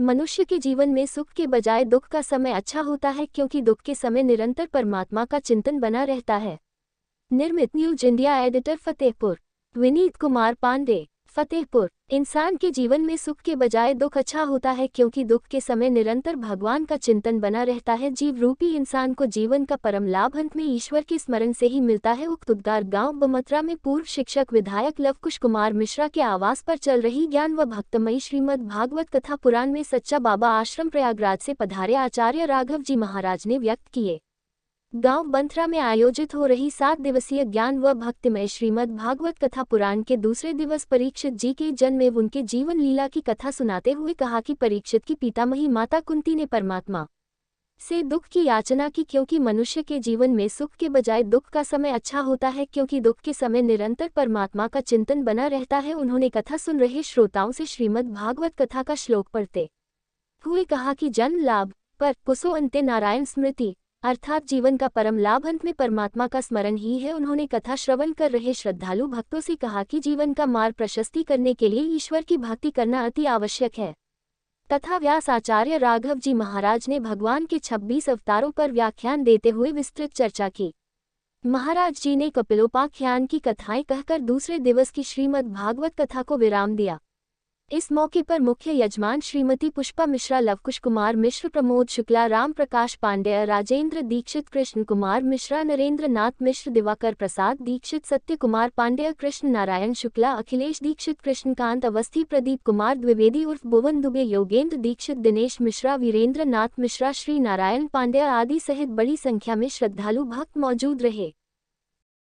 मनुष्य के जीवन में सुख के बजाय दुख का समय अच्छा होता है क्योंकि दुख के समय निरंतर परमात्मा का चिंतन बना रहता है। निर्मित news India editor Fatehpur. Vineet Kumar Pandey, Fatehpur. इंसान के जीवन में सुख के बजाय दुख अच्छा होता है क्योंकि दुख के समय निरंतर भगवान का चिंतन बना रहता है। जीव रूपी इंसान को जीवन का परम लाभ अंत में ईश्वर के स्मरण से ही मिलता है। उक्त उद्गार गांव बमत्रा में पूर्व शिक्षक विधायक लवकुश कुमार मिश्रा के आवास पर चल रही ज्ञान व भक्तमयी श्रीमद् भागवत कथा पुराण में सच्चा बाबा आश्रम प्रयागराज से पधारे आचार्य राघव जी महाराज ने व्यक्त किए। गांव बंथरा में आयोजित हो रही 7 दिवसीय ज्ञान व भक्तिमय श्रीमद् भागवत कथा पुराण के दूसरे दिवस परीक्षित जी के जन्म एवं उनके जीवन लीला की कथा सुनाते हुए कहा कि परीक्षित की पितामही माता कुंती ने परमात्मा से दुख की याचना की क्योंकि मनुष्य के जीवन में सुख के बजाय दुख का समय अच्छा होता है क्योंकि दुख के समय निरंतर परमात्मा का चिंतन बना रहता है। उन्होंने कथा सुन रहे श्रोताओं से श्रीमद् भागवत कथा का श्लोक पढ़ते हुए कहा कि जन्म लाभ पर पुसो अंते नारायण स्मृति अर्थात जीवन का परम लाभ अंत में परमात्मा का स्मरण ही है। उन्होंने कथा श्रवण कर रहे श्रद्धालु भक्तों से कहा कि जीवन का मार्ग प्रशस्ति करने के लिए ईश्वर की भक्ति करना अति आवश्यक है तथा व्यास आचार्य राघव जी महाराज ने भगवान के 26 अवतारों पर व्याख्यान देते हुए विस्तृत चर्चा की। महाराज जी ने कपिलोपाख्यान की कथाएं कहकर दूसरे दिवस की श्रीमद् भागवत कथा को विराम दिया। इस मौके पर मुख्य यजमान श्रीमती पुष्पा मिश्रा, लवकुश कुमार मिश्र, प्रमोद शुक्ला, राम प्रकाश पांडेय, राजेंद्र दीक्षित, कृष्ण कुमार मिश्रा, नरेंद्र नाथ मिश्र, दिवाकर प्रसाद दीक्षित, सत्य कुमार पांडेय, कृष्ण नारायण शुक्ला, अखिलेश दीक्षित, कृष्णकांत अवस्थी, प्रदीप कुमार द्विवेदी उर्फ भुवन दुबे, योगेंद्र दीक्षित, दिनेश मिश्रा, वीरेंद्र नाथ मिश्रा, श्री नारायण पांडेय आदि सहित बड़ी संख्या में श्रद्धालु भक्त मौजूद रहे।